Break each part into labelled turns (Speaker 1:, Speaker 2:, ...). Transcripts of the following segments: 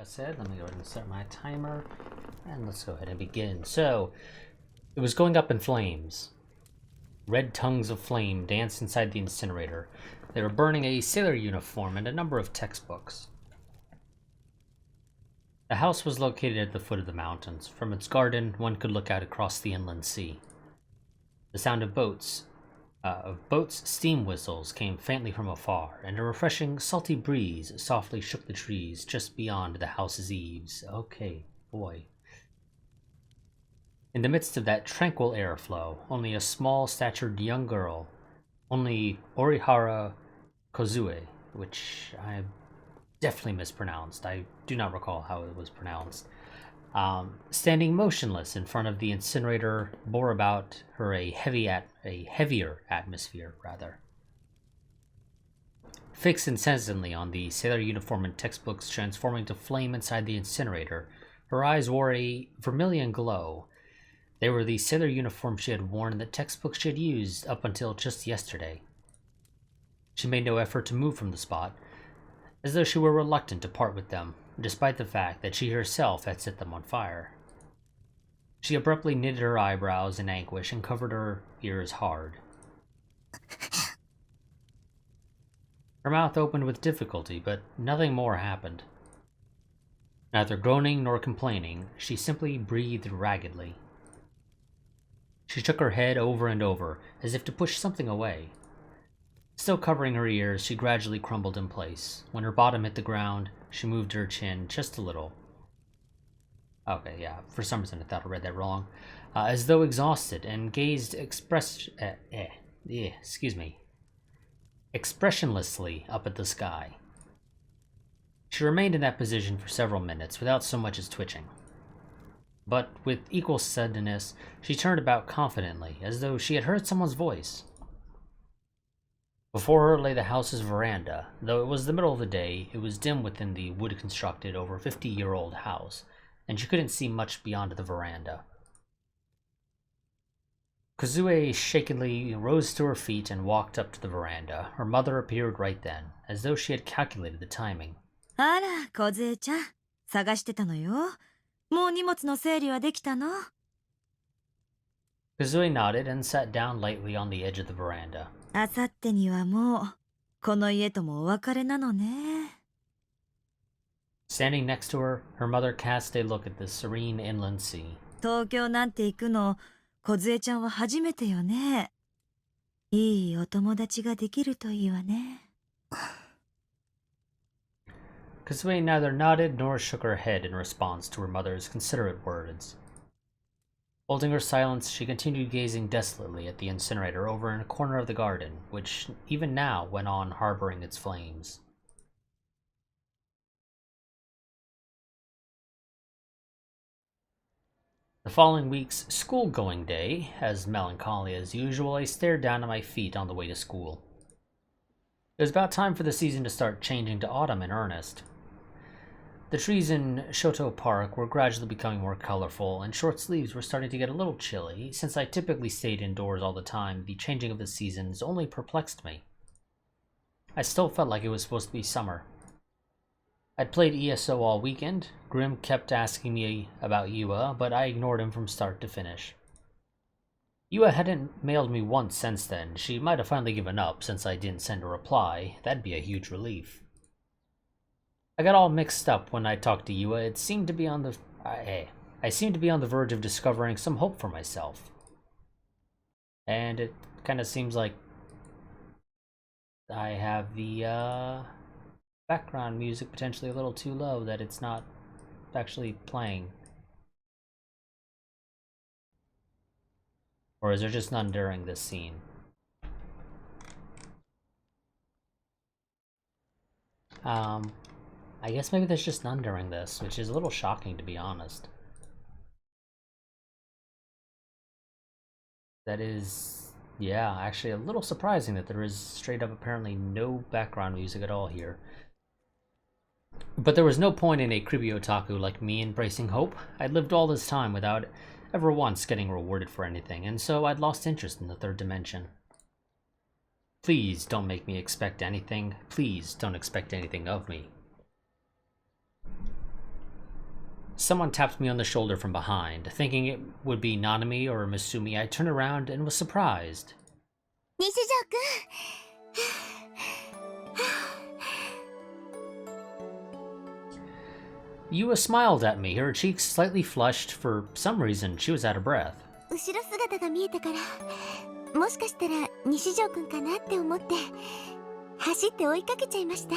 Speaker 1: I said, let me go ahead and set my timer, and let's go ahead and begin. So, it was going up in flames. Red tongues of flame danced inside the incinerator. They were burning a sailor uniform and a number of textbooks. The house was located at the foot of the mountains. From its garden, one could look out across the inland sea. The sound of boats' steam whistles came faintly from afar, and a refreshing, salty breeze softly shook the trees just beyond the house's eaves. Okay, boy. In the midst of that tranquil airflow, only a small-statured young girl, only Orihara Kozue, which I definitely mispronounced. I do not recall how it was pronounced. Standing motionless in front of the incinerator, bore about her a heavier atmosphere, rather. Fixed incessantly on the sailor uniform and textbooks transforming to flame inside the incinerator, her eyes wore a vermilion glow. They were the sailor uniform she had worn and the textbooks she had used up until just yesterday. She made no effort to move from the spot, as though she were reluctant to part with them, despite the fact that she herself had set them on fire. She abruptly knitted her eyebrows in anguish and covered her ears hard. Her mouth opened with difficulty, but nothing more happened. Neither groaning nor complaining, she simply breathed raggedly. She shook her head over and over, as if to push something away. Still covering her ears, she gradually crumbled in place. When her bottom hit the ground, she moved her chin just a little. Okay, yeah, for some reason I thought I read that wrong. As though exhausted, and gazed expressionlessly up at the sky. She remained in that position for several minutes, without so much as twitching. But with equal suddenness, she turned about confidently, as though she had heard someone's voice. Before her lay the house's veranda. Though it was the middle of the day, it was dim within the wood-constructed, over 50-year-old house, and she couldn't see much beyond the veranda. Kozue shakily rose to her feet and walked up to the veranda. Her mother appeared right then, as though she had calculated the timing.
Speaker 2: あら、梢ちゃん、探してたのよ。もう荷物の整理はできたの?
Speaker 1: Kozue nodded and sat down lightly on the edge of the veranda.
Speaker 2: あさってにはもう、この家ともお別れなのね。
Speaker 1: Standing next to her, her mother cast a look at the serene inland sea.
Speaker 2: 東京なんて行くの、梢ちゃんは初めてよね。いいお友達ができるといいわね。
Speaker 1: Kozue neither nodded nor shook her head in response to her mother's considerate words. Holding her silence, she continued gazing desolately at the incinerator over in a corner of the garden, which even now went on harboring its flames. The following week's school-going day, as melancholy as usual, I stared down at my feet on the way to school. It was about time for the season to start changing to autumn in earnest. The trees in Shoto Park were gradually becoming more colorful, and short sleeves were starting to get a little chilly. Since I typically stayed indoors all the time, the changing of the seasons only perplexed me. I still felt like it was supposed to be summer. I'd played ESO all weekend. Grim kept asking me about Yua, but I ignored him from start to finish. Yua hadn't mailed me once since then. She might have finally given up since I didn't send a reply. That'd be a huge relief. I got all mixed up when I talked to Yua. It seemed to be on the... I seemed to be on the verge of discovering some hope for myself. And it kind of seems like I have the background music potentially a little too low, that it's not actually playing. Or is there just none during this scene? I guess maybe there's just none during this, which is a little shocking, to be honest. That is, yeah, actually a little surprising that there is straight up apparently no background music at all here. But there was no point in a creepy otaku like me embracing hope. I'd lived all this time without ever once getting rewarded for anything, and so I'd lost interest in the third dimension. Please don't make me expect anything. Please don't expect anything of me. Someone tapped me on the shoulder from behind. Thinking it would be Nanami or Misumi, I turned around and was surprised. Yua smiled at me, her cheeks slightly flushed. For some reason, she was out of breath.
Speaker 2: 後ろ姿が見えたから、もしかしたら西条くんかなって思って、走って追いかけちゃいました。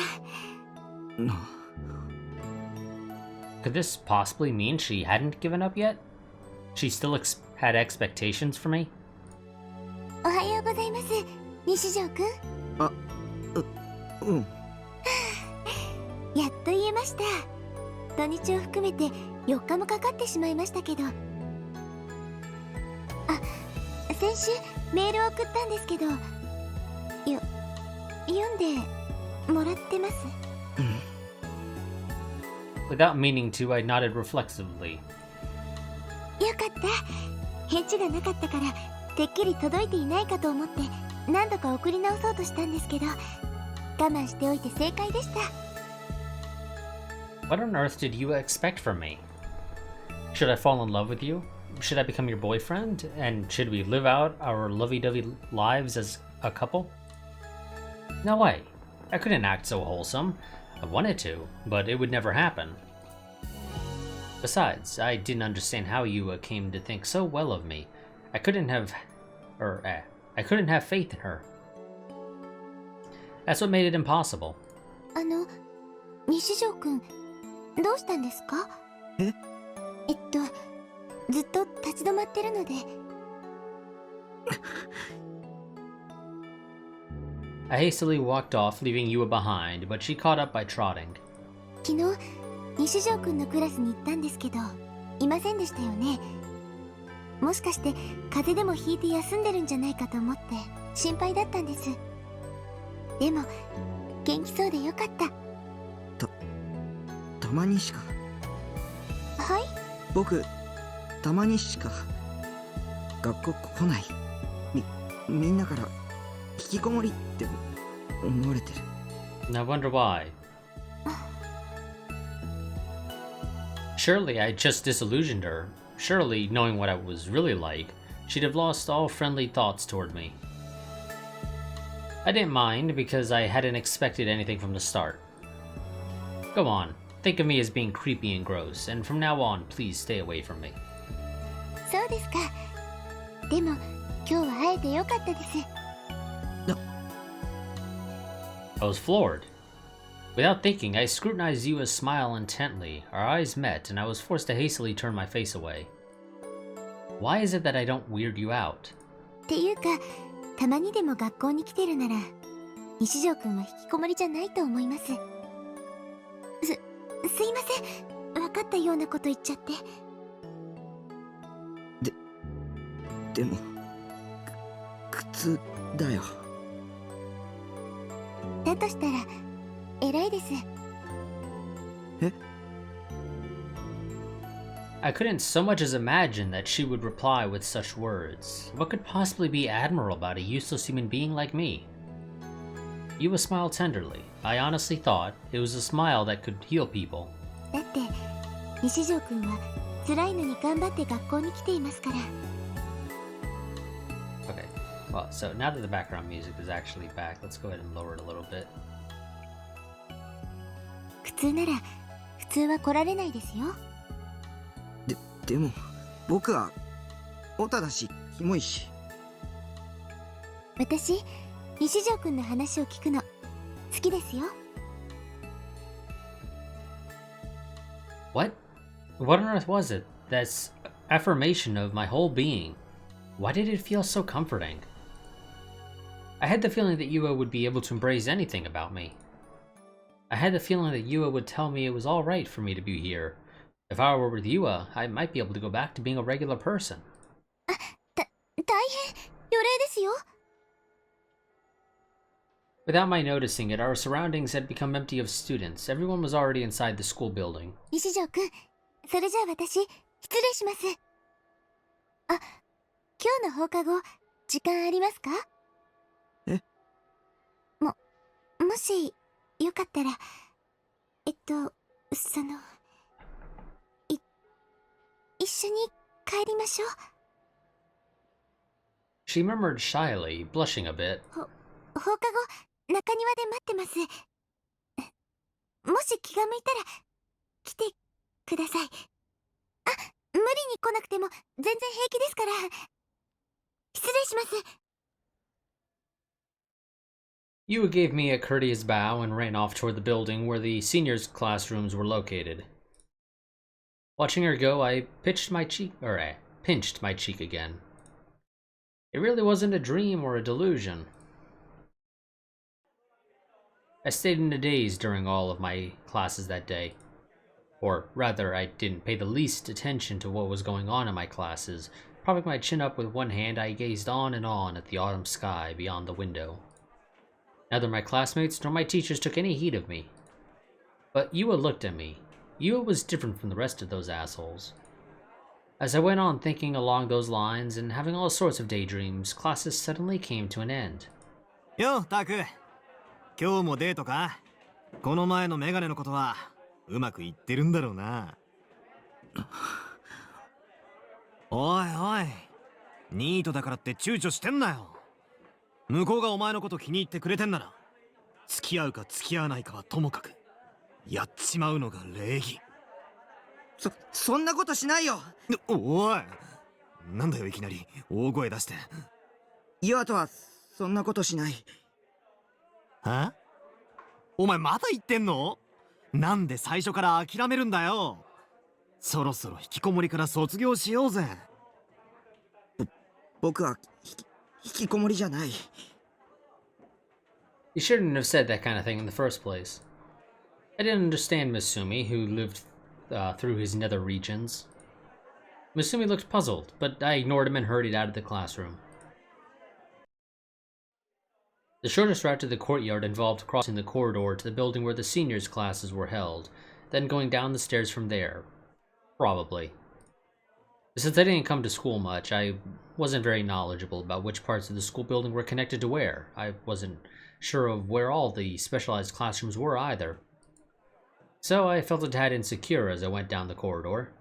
Speaker 1: Could this possibly mean she hadn't given up yet? She still had expectations for me?
Speaker 2: おはようございます、西条くん。やっと言えました。土日を含めて4日もかかってしまいましたけど。先週メールを送ったんですけど、読んでもらってます？
Speaker 1: Without meaning to, I nodded reflexively.
Speaker 2: よかった。返事がなかったからてっきり届いていないかと思って何度か送り直そうとしたんですけど、我慢しておいて正解でした。
Speaker 1: What on earth did you expect from me? Should I fall in love with you? Should I become your boyfriend? And should we live out our lovey-dovey lives as a couple? No way. I couldn't act so wholesome. I wanted to, but it would never happen. Besides, I didn't understand how Yua came to think so well of me. I couldn't have faith in her. That's what made it impossible.
Speaker 2: 西条くん、どうしたんですか？ずっと立ち止まってるので。
Speaker 1: I hastily walked off, leaving Yua behind, but she caught up by trotting.
Speaker 2: 昨日、西条くんのクラスに行ったんですけど、いませんでしたよね。もしかして風邪でもひいて休んでるんじゃないかと思って心配だったんです。でも元気そうでよかった。
Speaker 3: たまにしか。
Speaker 2: はい？
Speaker 3: 僕、たまにしか学校来ない。みんなから引きこもりって思われてる。
Speaker 1: I wonder why. Surely I just disillusioned her. Surely, knowing what I was really like, she'd have lost all friendly thoughts toward me. I didn't mind because I hadn't expected anything from the start. Go on, think of me as being creepy and gross, and from now on, please stay away from me.
Speaker 2: そうですか。でも今日は会えてよかったです。
Speaker 1: I was floored. Without thinking, I scrutinized Yua's smile intently. Our eyes met, and I was forced to hastily turn my face away. Why is it that I don't weird you out?
Speaker 2: っていうか、たまにでも学校に来てるなら、西条くんは引きこもりじゃないと思います。すいません。分かったようなこと言っちゃって。
Speaker 3: でも、苦痛だよ。
Speaker 2: だとしたら偉いです。
Speaker 1: I couldn't so much as imagine that she would reply with such words. What could possibly be admirable about a useless human being like me? Yua smiled tenderly. I honestly thought it was a smile that could heal people.
Speaker 2: だって西条くんは辛いのに頑張って学校に来ていますから。
Speaker 1: Okay, well, so now that the background music is actually back, let's go ahead and lower it a little bit.
Speaker 2: 普通なら普通は来られないですよ。
Speaker 3: でも僕はオタだしキモいし。
Speaker 2: 私西条くんの話を聞くの好きですよ。
Speaker 1: What? What on earth was it? That's affirmation of my whole being. Why did it feel so comforting? I had the feeling that Yua would be able to embrace anything about me. I had the feeling that Yua would tell me it was alright for me to be here. If I were with Yua, I might be able to go back to being a regular person.
Speaker 2: 大変予例ですよ。
Speaker 1: Without my noticing it, our surroundings had become empty of students. Everyone was already inside the school building.
Speaker 2: 西条くん、それじゃあ私失礼します。あ、今日の放課後時間ありますか？もしよかったらその言っ一緒に帰りましょう。
Speaker 1: She murmured shyly, blushing a bit.
Speaker 2: 放課後中庭で待ってます。もし気が向いたら来てください。あ、無理に来なくても全然平気ですから。失礼します。
Speaker 1: Yua gave me a courteous bow and ran off toward the building where the seniors' classrooms were located. Watching her go, I pinched my cheek again. It really wasn't a dream or a delusion. I stayed in a daze during all of my classes that day. Or rather, I didn't pay the least attention to what was going on in my classes. Propping my chin up with one hand, I gazed on and on at the autumn sky beyond the window. Neither my classmates nor my teachers took any heed of me. But Yua looked at me. Yua was different from the rest of those assholes. As I went on thinking along those lines and having all sorts of daydreams, classes suddenly came to an end.
Speaker 4: Yo, Taku. 今日もデートか？この前のメガネのことはうまくいってるんだろうな。おいおい、ニートだからって躊躇してんなよ。向こうがお前のこと気に入ってくれてんなら、付き合うか付き合わないかはともかく、やっちまうのが礼儀。
Speaker 3: そんなことしないよ。
Speaker 4: おい、なんだよいきなり大声出して。
Speaker 3: ユアとはそんなことしない。
Speaker 4: は？お前まだ言ってんの？なんで最初から諦めるんだよ。そろそろ引きこもりから卒業しようぜ。
Speaker 3: 僕は引きこもりじゃない。
Speaker 1: You shouldn't have said that kind of thing in the first place. I didn't understand Misumi, who lived through his nether regions. Misumi looked puzzled, but I ignored him and hurried out of the classroom. The shortest route to the courtyard involved crossing the corridor to the building where the seniors' classes were held, then going down the stairs from there. Probably. Since I didn't come to school much, I wasn't very knowledgeable about which parts of the school building were connected to where. I wasn't sure of where all the specialized classrooms were either. So I felt a tad insecure as I went down the corridor.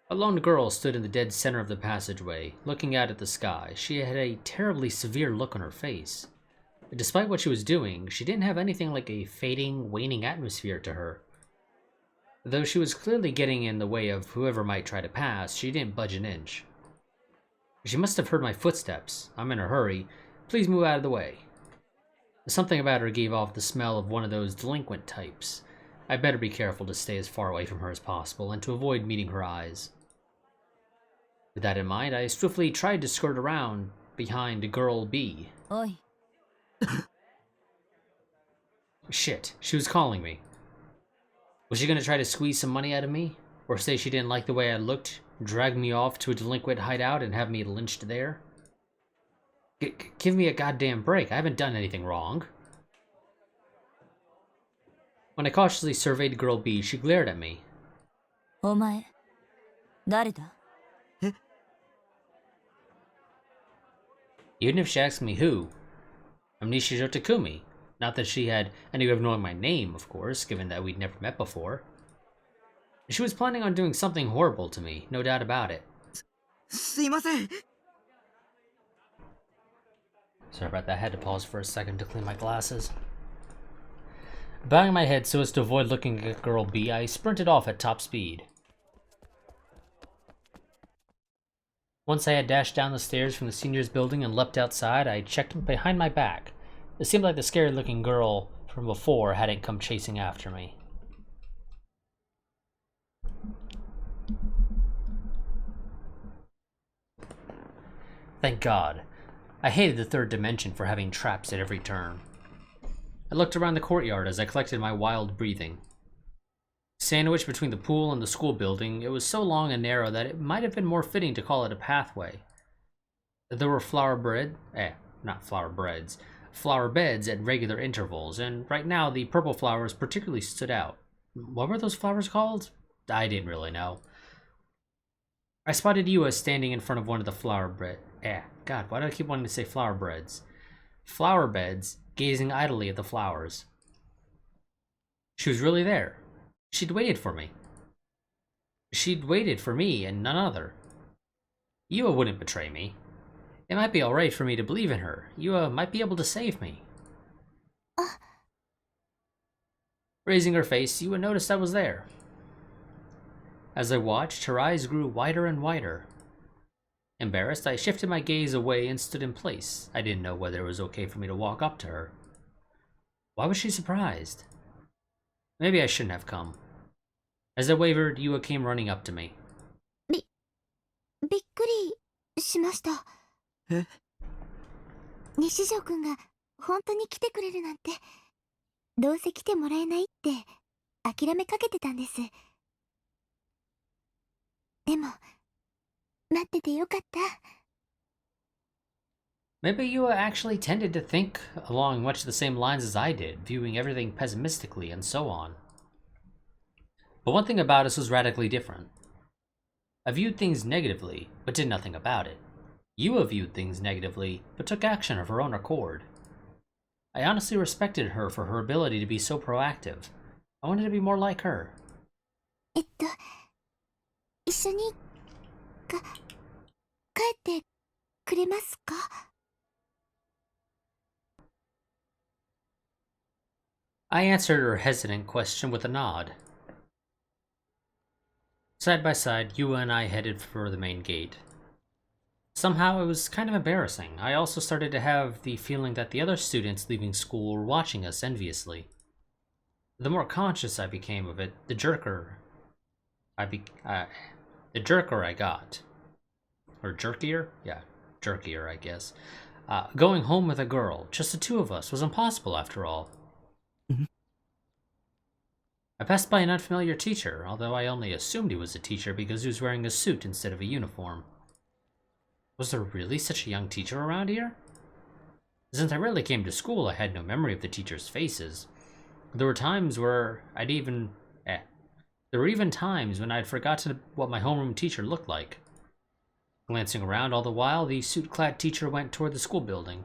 Speaker 1: A lone girl stood in the dead center of the passageway, looking out at the sky. She had a terribly severe look on her face. Despite what she was doing, she didn't have anything like a fading, waning atmosphere to her. Though she was clearly getting in the way of whoever might try to pass, she didn't budge an inch. She must have heard my footsteps. I'm in a hurry. Please move out of the way. Something about her gave off the smell of one of those delinquent types. I better be careful to stay as far away from her as possible and to avoid meeting her eyes. With that in mind, I swiftly tried to skirt around behind girl B.
Speaker 2: Oi.
Speaker 1: Shit, she was calling me. Was she gonna try to squeeze some money out of me? Or say she didn't like the way I looked, drag me off to a delinquent hideout and have me lynched there? Give me a goddamn break, I haven't done anything wrong. When I cautiously surveyed girl B, she glared at me.
Speaker 2: お前、誰だ?
Speaker 1: Even if she asked me who, I'm Nishijo Takumi. Not that she had any way of knowing my name, of course, given that we'd never met before. She was planning on doing something horrible to me, no doubt about it.
Speaker 3: すいません。
Speaker 1: Sorry about that, I had to pause for a second to clean my glasses. Bowing my head so as to avoid looking at girl B, I sprinted off at top speed. Once I had dashed down the stairs from the seniors' building and leapt outside, I checked behind my back. It seemed like the scary-looking girl from before hadn't come chasing after me. Thank God. I hated the third dimension for having traps at every turn. I looked around the courtyard as I collected my wild breathing. Sandwiched between the pool and the school building, it was so long and narrow that it might have been more fitting to call it a pathway. There were flower beds at regular intervals, and right now the purple flowers particularly stood out. What were those flowers called? I didn't really know. I spotted Yua standing in front of one of the flower God, why do I keep wanting to say flower beds? Flower beds, gazing idly at the flowers. She was really there. She'd waited for me. She'd waited for me and none other. Yua wouldn't betray me. It might be alright for me to believe in her. Yua might be able to save me. Raising her face, Yua noticed I was there. As I watched, her eyes grew wider and wider. Embarrassed, I shifted my gaze away and stood in place. I didn't know whether it was okay for me to walk up to her. Why was she surprised? Maybe I shouldn't have come. As I wavered, Yua came running up to me.
Speaker 2: びっくりしました。
Speaker 3: え？
Speaker 2: 西条くんが本当に来てくれるなんて。どうせ来てもらえないって諦めかけてたんです。でも、待っててよかった。
Speaker 1: Maybe Yua actually tended to think along much the same lines as I did, viewing everything pessimistically and so on. But one thing about us was radically different. I viewed things negatively, but did nothing about it. Yua viewed things negatively, but took action of her own accord. I honestly respected her for her ability to be so proactive. I wanted to be more like her.
Speaker 2: 一緒に帰ってくれますか？
Speaker 1: I answered her hesitant question with a nod. Side by side, Yua and I headed for the main gate. Somehow it was kind of embarrassing. I also started to have the feeling that the other students leaving school were watching us enviously. The more conscious I became of it, the jerker I got. Or jerkier? Yeah, jerkier, I guess. Going home with a girl, just the two of us, was impossible after all. I passed by an unfamiliar teacher, although I only assumed he was a teacher because he was wearing a suit instead of a uniform. Was there really such a young teacher around here? Since I rarely came to school, I had no memory of the teachers' faces. There were times where there were even times when I'd forgotten what my homeroom teacher looked like. Glancing around all the while, the suit-clad teacher went toward the school building.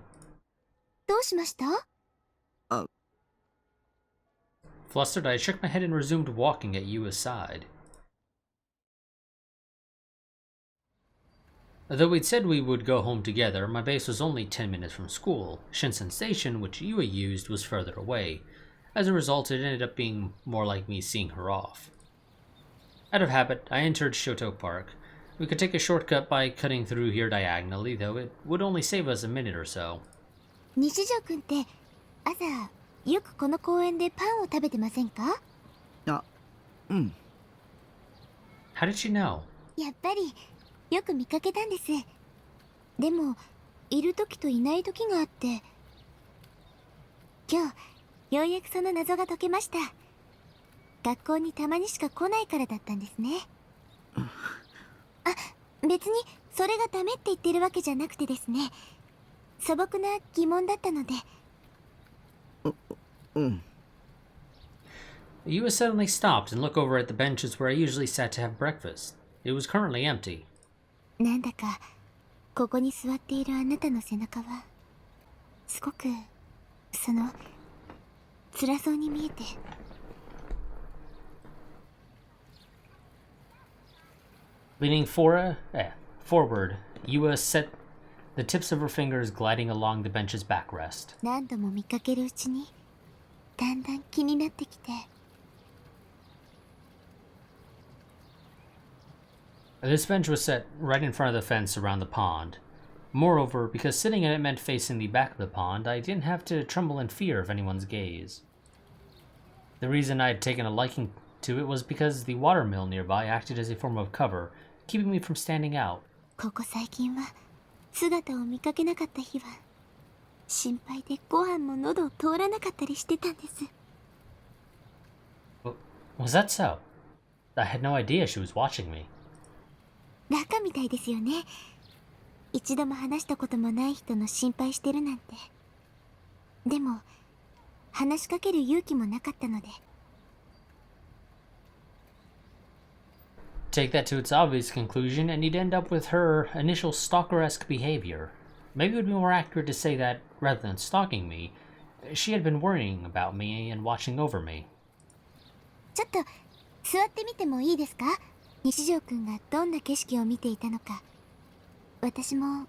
Speaker 2: どうしました？
Speaker 1: Flustered, I shook my head and resumed walking at Yua's side. Though we'd said we would go home together, my base was only 10 minutes from school. Shinsen Station, which Yua used, was further away. As a result, it ended up being more like me seeing her off. Out of habit, I entered Shoto Park. We could take a shortcut by cutting through here diagonally, though it would only save us a minute or so.
Speaker 2: 西条くんって朝よくこの公園でパンを食べてませんか？
Speaker 3: あ、うん。
Speaker 1: How did you know?
Speaker 2: やっぱりよく見かけたんです。でもいる時といない時があって、今日ようやくその謎が解けました。学校にたまにしか来ないからだったんですね。あ、別にそれがダメって言ってるわけじゃなくてですね。素朴な疑問だったので。
Speaker 1: Yua suddenly stopped and looked over at the benches where I usually sat to have breakfast. It was currently empty.
Speaker 2: なんだかここに座っているあなたの背中はすごく辛そうに見えて。
Speaker 1: Leaning forward, Yua set the tips of her fingers gliding along the bench's backrest.
Speaker 2: 何度も見かけるうちにだんだん気になってきて。
Speaker 1: This bench was set right in front of the fence around the pond. Moreover, because sitting in it meant facing the back of the pond, I didn't have to tremble in fear of anyone's gaze. The reason I had taken a liking to it was because the watermill nearby acted as a form of cover, keeping me from standing out.
Speaker 2: ここ最近は姿を見かけなかった日は心配でご飯も喉を通らなかったりしてたんです。
Speaker 1: Was that so? I had no idea she was watching me.
Speaker 2: バカみたいですよね。一度も話したこともない人の心配してるなんて。でも話しかける勇気もなかったので。
Speaker 1: Take that to its obvious conclusion, and you'd end up with her initial stalker-esque behavior. Maybe it would be more accurate to say that, rather than stalking me, she had been worrying about me and watching over me.
Speaker 2: ちょっと座ってみてもいいですか？西条くんがどんな景色を見ていたのか、私も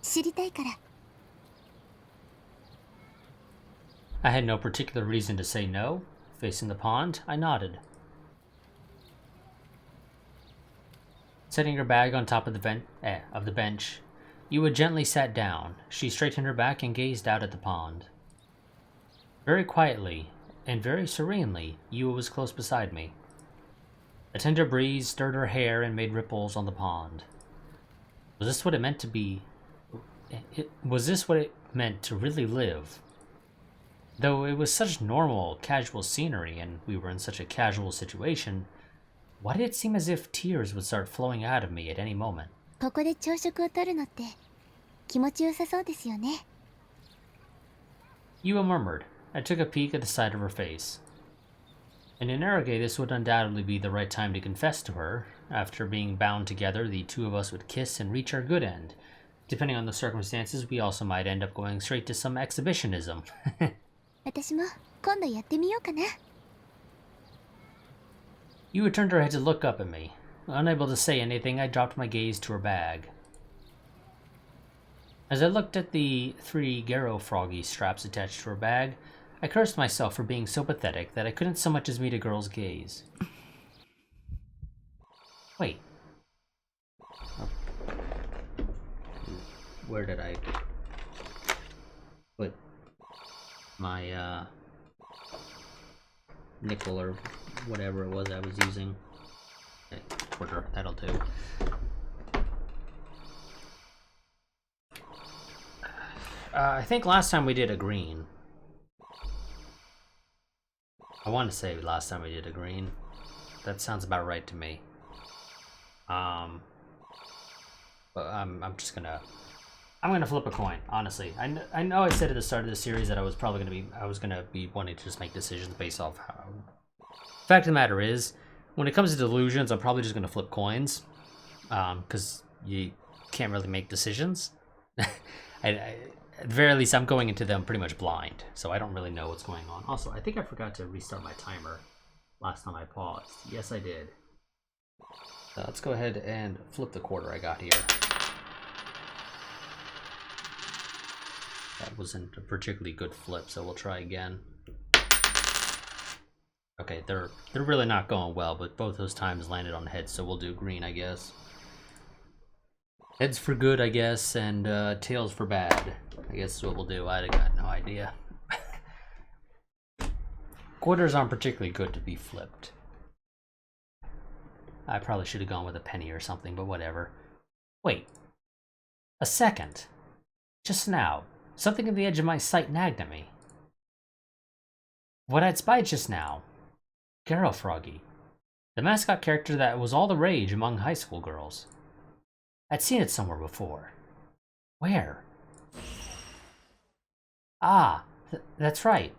Speaker 2: 知りたいから。
Speaker 1: I had no particular reason to say no. Facing the pond, I nodded. Setting her bag on top of the bench, Yua gently sat down. She straightened her back and gazed out at the pond. Very quietly and very serenely, Yua was close beside me. A tender breeze stirred her hair and made ripples on the pond. Was this what it meant to be? Was this what it meant to really live? Though it was such normal, casual scenery and we were in such a casual situation, why did it seem as if tears would start flowing out of me at any moment?
Speaker 2: ここで朝食をとるのって気持ちよさそうですよね。
Speaker 1: Yua murmured. I took a peek at the side of her face. In Energe, this would undoubtedly be the right time to confess to her. After being bound together, the two of us would kiss and reach our good end. Depending on the circumstances, we also might end up going straight to some exhibitionism.
Speaker 2: 私も今度やってみようかな。
Speaker 1: Yua turned her head to look up at me. Unable to say anything, I dropped my gaze to her bag. As I looked at the 3 Garo froggy straps attached to her bag, I cursed myself for being so pathetic that I couldn't so much as meet a girl's gaze. Wait. Oh. Where did I put my nickel or whatever it was I was using? Okay, quarter, that'll do. I think last time we did a green. I want to say last time we did a green. That sounds about right to me. But I'm just gonna... I'm gonna flip a coin, honestly. I know I said at the start of the series that I was gonna be wanting to just make decisions based off how... Fact of the matter is, when it comes to delusions, I'm probably just gonna flip coins. Because you can't really make decisions. At the very least, I'm going into them pretty much blind, so I don't really know what's going on. Also, I think I forgot to restart my timer last time I paused. Yes, I did. Let's go ahead and flip the quarter I got here. That wasn't a particularly good flip, so we'll try again. Okay, they're really not going well, but both those times landed on heads, so we'll do green, I guess. Heads for good, I guess, and tails for bad. I guess is what we'll do. I got no idea. Quarters aren't particularly good to be flipped. I probably should have gone with a penny or something, but whatever. Wait. A second. Just now, something at the edge of my sight nagged at me. What I'd spied just now. Garo Froggy. The mascot character that was all the rage among high school girls. I'd seen it somewhere before. Where? Ah, that's right.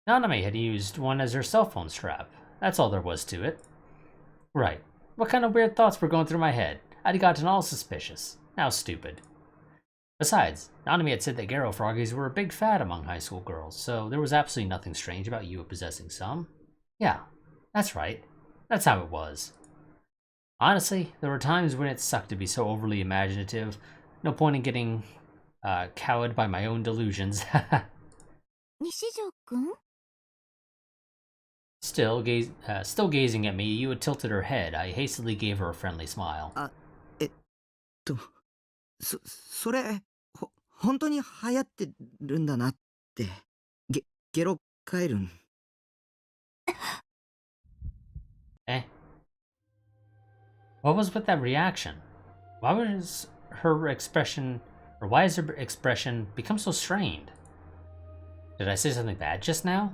Speaker 1: Nanami had used one as her cell phone strap. That's all there was to it. Right. What kind of weird thoughts were going through my head? I'd gotten all suspicious. Now stupid. Besides, Nanami had said that Garo Froggies were a big fad among high school girls, so there was absolutely nothing strange about you possessing some. Yeah, that's right. That's how it was. Honestly, there were times when it sucked to be so overly imaginative. No point in getting cowed by my own delusions.
Speaker 2: 西条くん?
Speaker 1: Still gazing at me, Yua tilted her head. I hastily gave her a friendly smile.
Speaker 3: それ、本当に流行ってるんだなって。ゲロカエルン。
Speaker 1: Eh? What was with that reaction? Why has her expression become so strained? Did I say something bad just now?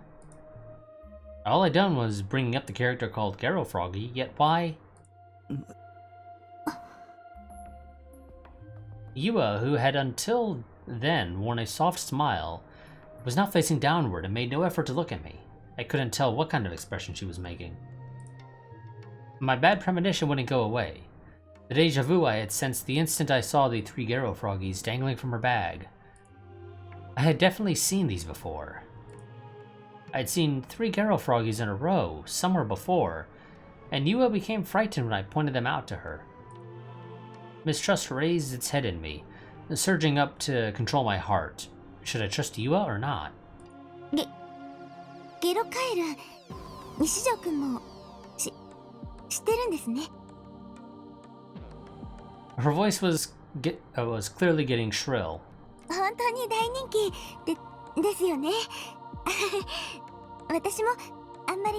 Speaker 1: All I done was bringing up the character called Garo Froggy, yet why? Yua, who had until then worn a soft smile, was now facing downward and made no effort to look at me. I couldn't tell what kind of expression she was making. My bad premonition wouldn't go away. The deja vu I had sensed the instant I saw the 3 Garo Froggies dangling from her bag. I had definitely seen these before. I'd seen 3 Garo Froggies in a row, somewhere before, and Yua became frightened when I pointed them out to her. Mistrust raised its head in me, surging up to control my heart. Should I trust Yua or not?
Speaker 2: ゲロカエル、西条くんも知ってるんですね。
Speaker 1: Her voice was clearly getting shrill.
Speaker 2: 本当に大人気ですよね。私もあんまり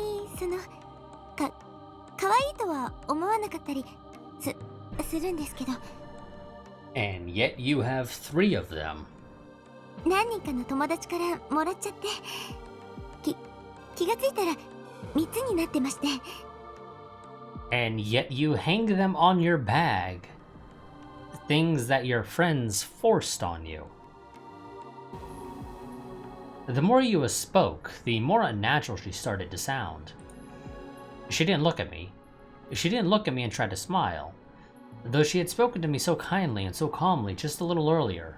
Speaker 2: 可愛いとは思わなかったりするんですけど。
Speaker 1: And yet you have 3 of them.
Speaker 2: 何人かの友達からもらっちゃって、気がついたら3つになってまして。
Speaker 1: And yet you hang them on your bag. Things that your friends forced on you. The more Yua spoke, the more unnatural she started to sound. She didn't look at me. She didn't look at me and try to smile, though she had spoken to me so kindly and so calmly just a little earlier.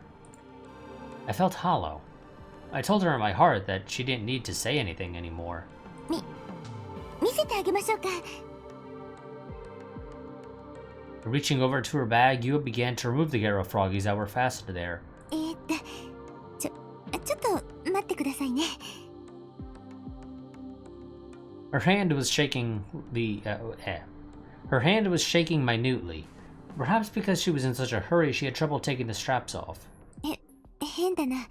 Speaker 1: I felt hollow. I told her in my heart that she didn't need to say anything anymore.
Speaker 2: 見せてあげましょうか。
Speaker 1: Reaching over to her bag, Yua began to remove the Garo froggies that were fastened there.
Speaker 2: ちょっと待ってくださいね。
Speaker 1: Her hand was shaking minutely. Perhaps because she was in such a hurry, she had trouble taking the straps off.
Speaker 2: 変だな。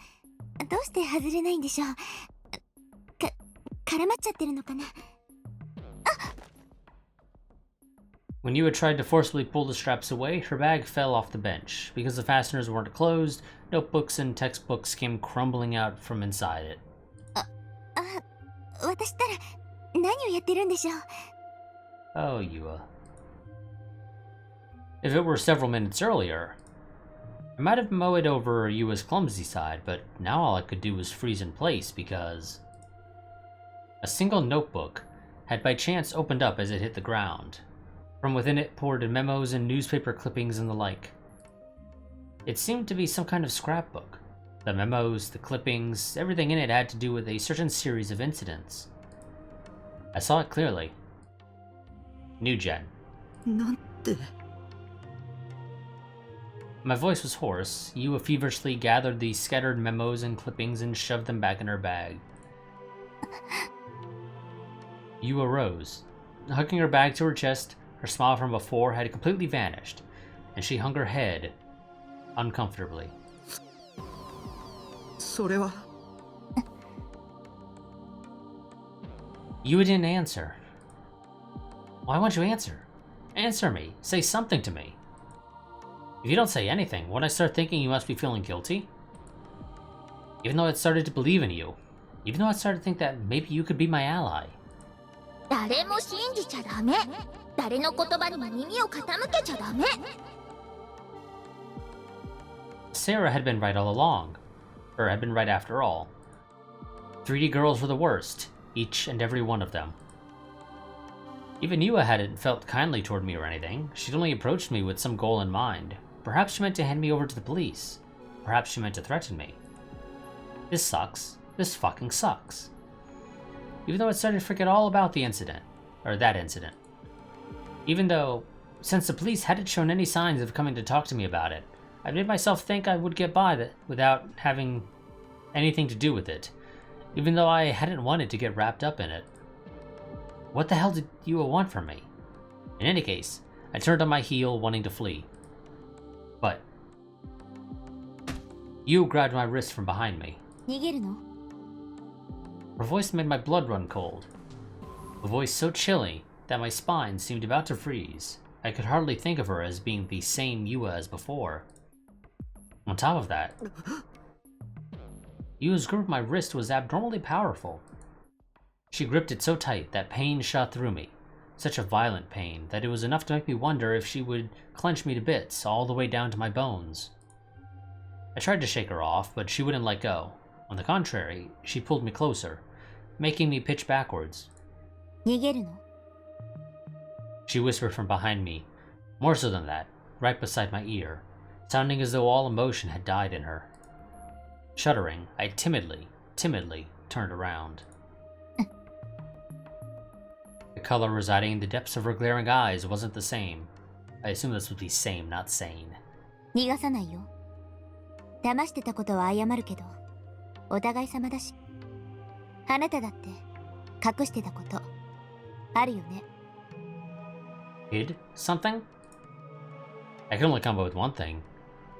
Speaker 2: どうして外れないんでしょう。絡まっちゃってるのかな。
Speaker 1: When Yua tried to forcibly pull the straps away, her bag fell off the bench. Because the fasteners weren't closed, notebooks and textbooks came crumbling out from inside it.
Speaker 2: 私ったら何をやってるんでしょう。
Speaker 1: Oh, Yua. If it were several minutes earlier, I might have mowed over Yua's clumsy side, but now all I could do was freeze in place because a single notebook had by chance opened up as it hit the ground. From within it poured memos and newspaper clippings and the like. It seemed to be some kind of scrapbook. The memos, the clippings, everything in it had to do with a certain series of incidents. I saw it clearly. New Gen.
Speaker 3: なんて。
Speaker 1: My voice was hoarse. Yua feverishly gathered the scattered memos and clippings and shoved them back in her bag. Yua rose. Hugging her bag to her chest, her smile from before had completely vanished, and she hung her head uncomfortably.
Speaker 3: それは。
Speaker 1: Yua didn't answer. Why won't you answer? Answer me. Say something to me. If you don't say anything, won't I start thinking you must be feeling guilty? Even though I started to believe in you. Even though I started to think that maybe you could be my ally.
Speaker 2: 誰も信じちゃダメ。誰の言葉にも耳を傾けちゃダメ。
Speaker 1: Sarah had been right all along. Or had been right after all. 3D girls were the worst. Each and every one of them. Even Yua hadn't felt kindly toward me or anything. She'd only approached me with some goal in mind. Perhaps she meant to hand me over to the police. Perhaps she meant to threaten me. This sucks. This fucking sucks. Even though I started to forget all about the incident. Or that incident. Even though, since the police hadn't shown any signs of coming to talk to me about it, I made myself think I would get by without having anything to do with it. Even though I hadn't wanted to get wrapped up in it. What the hell did Yua want from me? In any case, I turned on my heel, wanting to flee. But Yua grabbed my wrist from behind me.
Speaker 2: 逃げるの？
Speaker 1: Her voice made my blood run cold. A voice so chilly that my spine seemed about to freeze. I could hardly think of her as being the same Yua as before. On top of that, Yua's grip of my wrist was abnormally powerful. She gripped it so tight that pain shot through me, such a violent pain that it was enough to make me wonder if she would clench me to bits all the way down to my bones. I tried to shake her off, but she wouldn't let go. On the contrary, she pulled me closer, making me pitch backwards.
Speaker 2: 逃げるの？
Speaker 1: She whispered from behind me, more so than that, right beside my ear, sounding as though all emotion had died in her. Shuddering, I timidly turned around. I color residing in the depths of her glaring eyes wasn't the same. I assume this would be same, not sane.
Speaker 2: 逃がさないよ。騙してたことは謝るけど、お互い様だし。あなただって隠してたことあるよね。
Speaker 1: Hid something? I can only come up with one thing.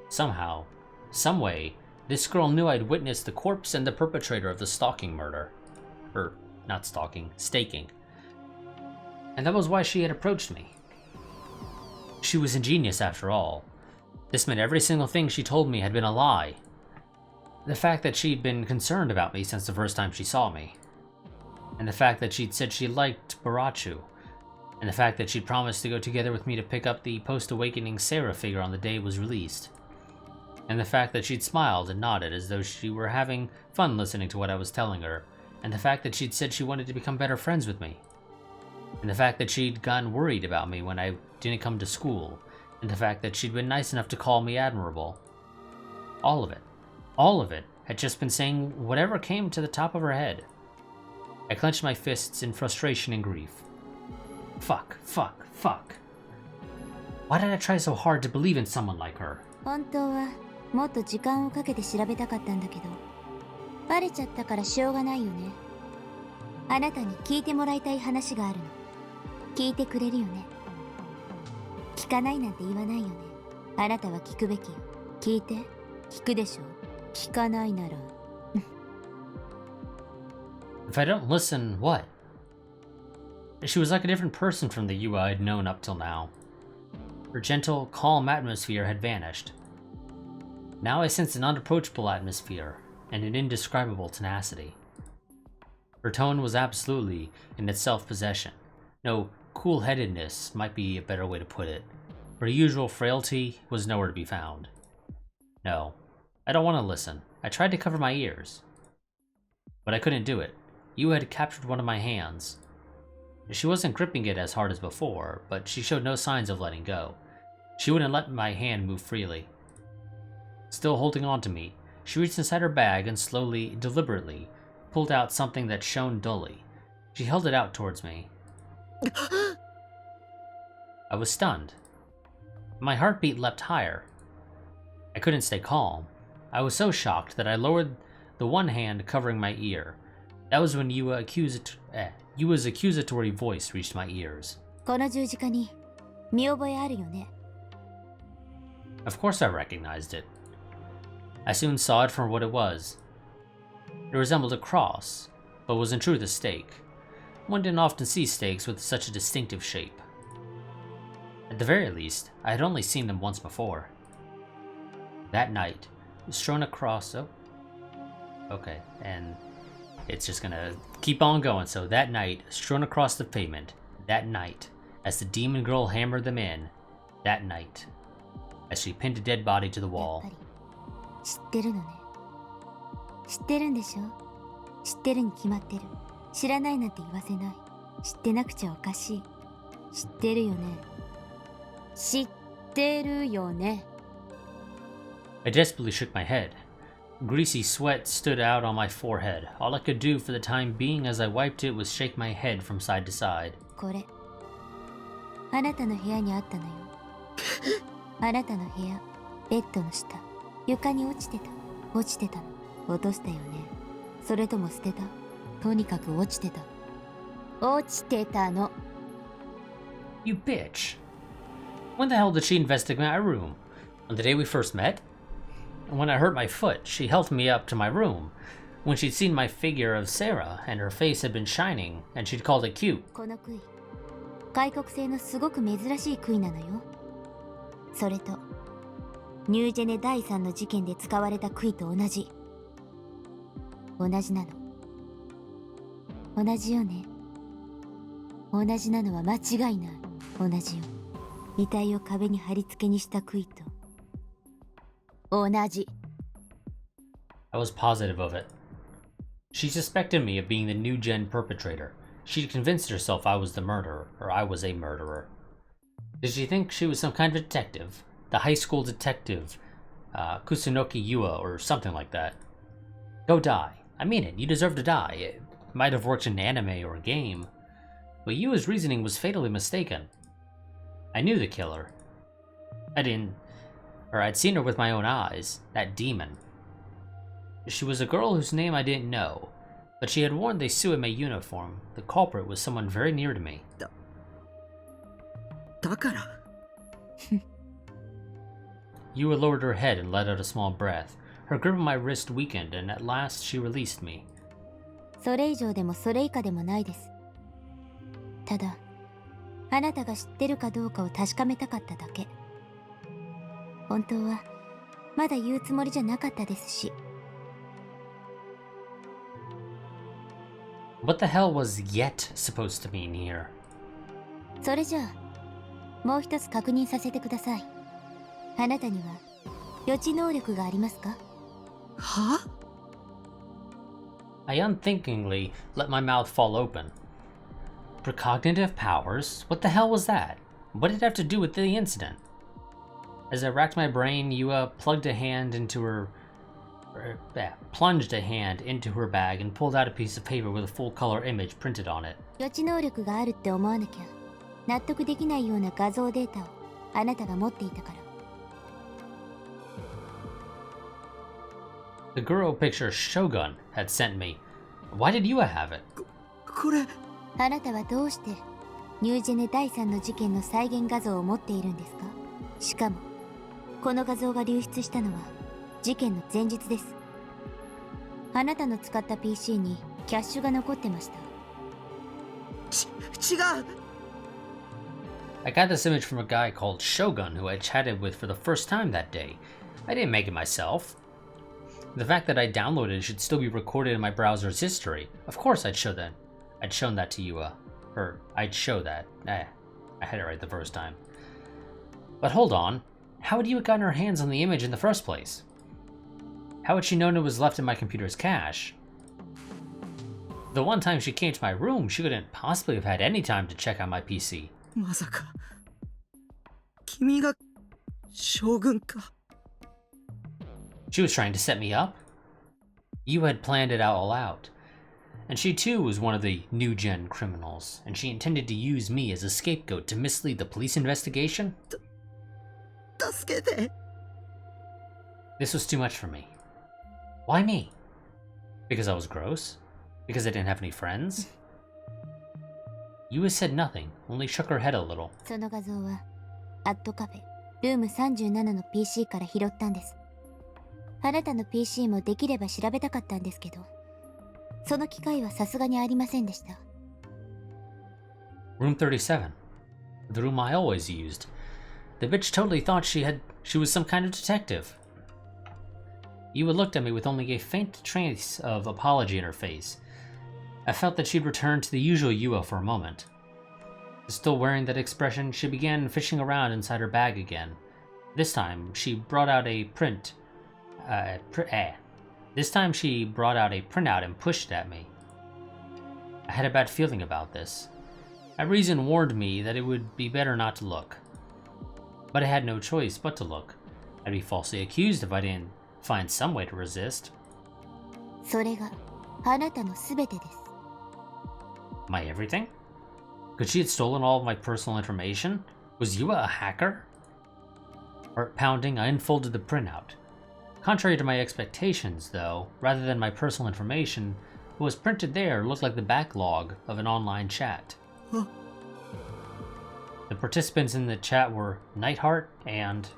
Speaker 1: Somehow, some way, this girl knew I'd witnessed the corpse and the perpetrator of the stalking murder. Or, not stalking, staking. And that was why she had approached me. She was ingenious after all. This meant every single thing she told me had been a lie. The fact that she'd been concerned about me since the first time she saw me. And the fact that she'd said she liked Barachu. And the fact that she'd promised to go together with me to pick up the post-awakening Sarah figure on the day it was released. And the fact that she'd smiled and nodded as though she were having fun listening to what I was telling her. And the fact that she'd said she wanted to become better friends with me. And the fact that she'd gotten worried about me when I didn't come to school. And the fact that she'd been nice enough to call me admirable. All of it had just been saying whatever came to the top of her head. I clenched my fists in frustration and grief. Fuck. Why did I try so hard to believe in someone like her?
Speaker 2: 本当はもっと時間をかけて調べたかったんだけど、バレちゃったからしょうがないよね。あなたに聞いてもらいたい話があるの。聞いてくれるよね。聞かないなんて言わないよね。あなたは聞くべきよ。聞いて。聞くでしょ。聞かないなら。
Speaker 1: If I don't listen, what? She was like a different person from the Yua I'd known up till now. Her gentle, calm atmosphere had vanished. Now I sensed an unapproachable atmosphere and an indescribable tenacity. Her tone was absolutely in its self-possession. No, cool-headedness might be a better way to put it. Her usual frailty was nowhere to be found. No, I don't want to listen. I tried to cover my ears. But I couldn't do it. You had captured one of my hands. She wasn't gripping it as hard as before, but she showed no signs of letting go. She wouldn't let my hand move freely. Still holding on to me, she reached inside her bag and slowly, deliberately, pulled out something that shone dully. She held it out towards me. I was stunned. My heartbeat leapt higher. I couldn't stay calm. I was so shocked that I lowered the one hand covering my ear. That was when Yua's accusatory voice reached my ears.
Speaker 2: この十字架に見覚えあるよね。
Speaker 1: Of course I recognized it. I soon saw it for what it was. It resembled a cross, but was in truth a stake. One didn't often see stakes with such a distinctive shape. At the very least, I had only seen them once before. That night, strewn across... Oh. Okay, and it's just gonna keep on going. So that night, strewn across the pavement, that night, as the demon girl hammered them in, that night, as she pinned a dead body to the wall.
Speaker 2: 知ってるのね。知ってるんでしょ。知ってるに決まってる。知らないなんて言わせない。知ってなくちゃおかしい。知ってるよね。知ってるよね。
Speaker 1: I desperately shook my head. Greasy sweat stood out on my forehead. All I could do for the time being as I wiped it was shake my head from side to side.
Speaker 2: これ、あなたの部屋にあったのよ。あなたの部屋、ベッドの下、床に落ちてた。落ちてたの。落としたよね。それとも捨てた。とにかく落ちてた。落ちてたの。
Speaker 1: You bitch. When the hell did she investigate my room? On the day we first met? When I hurt my foot, she helped me up to my room. When she'd seen my figure of Sarah, and her face had been shining, and she'd called it cute.
Speaker 2: この杭、外国製のすごく珍しい杭なのよ。それと、ニュージェネ第3の事件で使われた杭と同じ。同じなの。同じよね。同じなのは間違いない。同じよ。遺体を壁に貼り付けにした杭と。同じ。
Speaker 1: I was positive of it. She suspected me of being the new gen perpetrator. She'd convinced herself I was the murderer, or I was a murderer. Did she think she was some kind of detective? The high school detective, Kusunoki Yua, or something like that. Go die. I mean it, you deserve to die. It might have worked in an anime or a game. But Yua's reasoning was fatally mistaken. I knew the killer. I'd seen her with my own eyes, that demon. She was a girl whose name I didn't know, but she had worn the Suime uniform. The culprit was someone very near to me.
Speaker 3: だから
Speaker 1: Yua lowered her head and let out a small breath. Her grip on my wrist weakened, and at last she released me.
Speaker 2: それ以上でもそれ以下でもないです。ただ、あなたが知ってるかどうかを確かめたかっただけ。本当はまだ言うつもりじゃなかったですし。
Speaker 1: What the hell was yet supposed to mean here?
Speaker 2: それじゃあ、もう一つ確認させてください。あなたには予知能力がありますか？
Speaker 3: は？
Speaker 1: I unthinkingly let my mouth fall open. Precognitive powers? What the hell was that? What did it have to do with the incident? As I racked my brain, Yua plunged a hand into her bag and pulled out a piece of paper with a full-color image printed on it.
Speaker 2: 予知能力があるって思わなきゃ納得できないような画像データをあなたが持っていたから。
Speaker 1: The girl picture Shogun had sent me. Why did Yua have it?
Speaker 3: これ
Speaker 2: あなたはどうしてニュージェネ第3の事件の再現画像を持っているんですか？しかもこの画像が流出したのは事件の前日です。あなたの使った PC にキャッシュが残ってました。
Speaker 3: 違う
Speaker 1: I got this image from a guy called Shogun who I chatted with for the first time that day. I didn't make it myself. The fact that I downloaded it should still be recorded in my browser's history. Of course I'd show that. I'd shown that to Yua. Or, I'd show that. I had it right the first time. But hold on. How had Yua gotten her hands on the image in the first place? How had she known it was left in my computer's cache? The one time she came to my room, she couldn't possibly have had any time to check out my PC.
Speaker 3: まさか君が将軍か
Speaker 1: She was trying to set me up. Yua had planned it all out. And she too was one of the new-gen criminals, and she intended to use me as a scapegoat to mislead the police investigation?
Speaker 3: 助けて
Speaker 1: This was too much for me. Why me? Because I was gross? Because I didn't have any friends? Yua said nothing, only shook her head a little.
Speaker 2: その画像はアットカフェルーム37の PC から拾ったんです。あなたの PC もできれば調べたかったんですけど、その機会はさすがにありませんでした。
Speaker 1: Room 37. The room I always used. The bitch totally thought she was some kind of detective. Yua looked at me with only a faint trace of apology in her face. I felt that she'd returned to the usual Yua for a moment. Still wearing that expression, she began fishing around inside her bag again. This time, she brought out a printout and pushed it at me. I had a bad feeling about this. My reason warned me that it would be better not to look. But I had no choice but to look. I'd be falsely accused if I didn't find some way to resist.
Speaker 2: それがあなたのすべてです。
Speaker 1: My everything? Could she have stolen all of my personal information? Was Yua a hacker? Heart pounding, I unfolded the printout. Contrary to my expectations, though, rather than my personal information, what was printed there looked like the backlog of an online chat.
Speaker 3: Huh?
Speaker 1: The participants in the chat were Nightheart and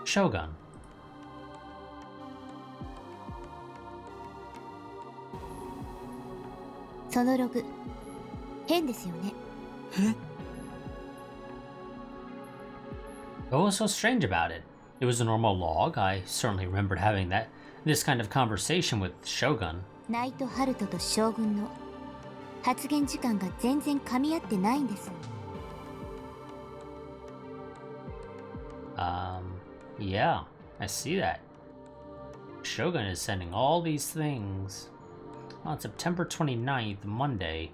Speaker 1: Shogun.
Speaker 2: そのログ、変ですよね。
Speaker 3: え
Speaker 1: What was so strange about it? It was a normal log. I certainly remembered having this kind of conversation with Shogun.
Speaker 2: ナイトハルトと将軍の発言時間が全然噛み合ってないんです。
Speaker 1: Yeah, I see that. Shogun is sending all these things on September 29th, Monday,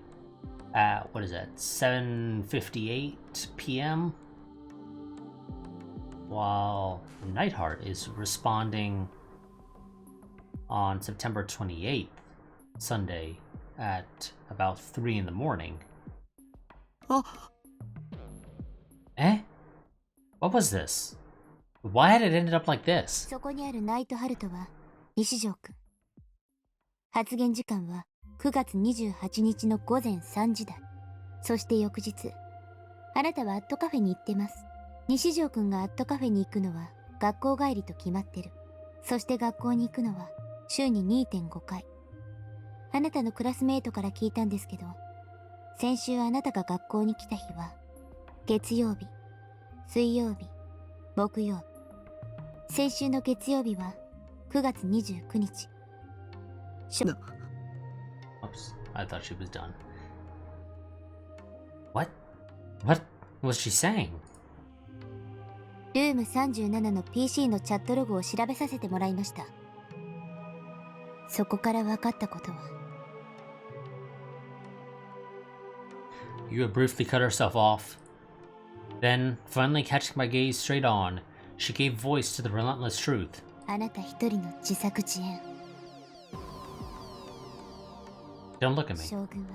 Speaker 1: at, 7:58 p.m.? While Nightheart is responding on September 28th, Sunday, at about 3 in the morning. Eh? What was this? Why had it ended up like this?
Speaker 2: そこにあるナイトハルトは西条くん。発言時間は9月28日の午前3時だ。そして翌日、あなたはアットカフェに行ってます。西条くんがアットカフェに行くのは学校帰りと決まってる。そして学校に行くのは週に 2.5 回。あなたのクラスメイトから聞いたんですけど、先週あなたが学校に来た日は月曜日、水曜日、木曜日。先週の月曜日は9月29日。
Speaker 1: Oops, I thought she was done. What? What was she saying?
Speaker 2: ルーム37の PC のチャットログを調べさせてもらいました。そこから分かったことは、
Speaker 1: You had briefly cut herself off. Then, finally catching my gaze straight on, she gave voice to the relentless truth.
Speaker 2: あなた一人の自作自演。
Speaker 1: Don't look at me.
Speaker 2: 将軍は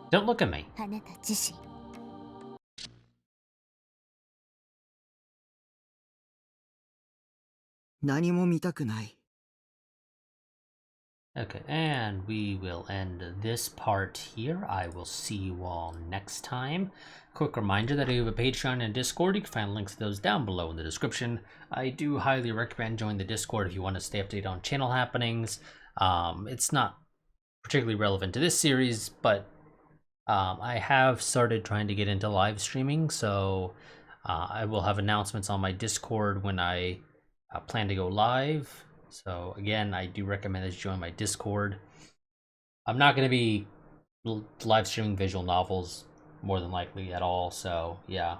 Speaker 1: Don't look at me.
Speaker 2: あなた自身。
Speaker 3: 何も見たくない。
Speaker 1: Okay, and we will end this part here. I will see you all next time. Quick reminder that I have a Patreon and Discord. You can find links to those down below in the description. I do highly recommend joining the Discord if you want to stay updated on channel happenings. It's not particularly relevant to this series, but I have started trying to get into live streaming, so I will have announcements on my Discord when I plan to go live. So again, I do recommend that you join my Discord. I'm not going to be live streaming visual novels more than likely at all, so yeah.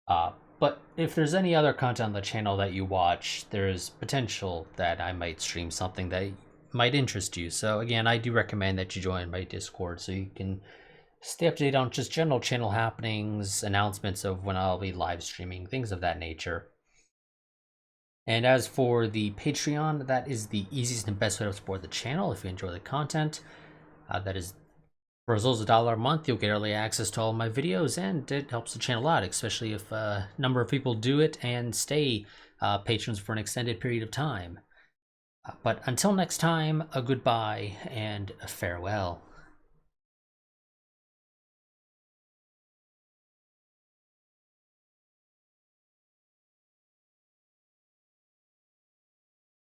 Speaker 1: But if there's any other content on the channel that you watch, there's potential that I might stream something that might interest you. So again, I do recommend that you join my Discord so you can stay up to date on just general channel happenings, announcements of when I'll be live streaming, things of that nature. And as for the Patreon, that is the easiest and best way to support the channel if you enjoy the content. That is, for as low as $1 a month, you'll get early access to all of my videos, and it helps the channel out, especially if a number of people do it and stay patrons for an extended period of time. But until next time, a goodbye and a farewell.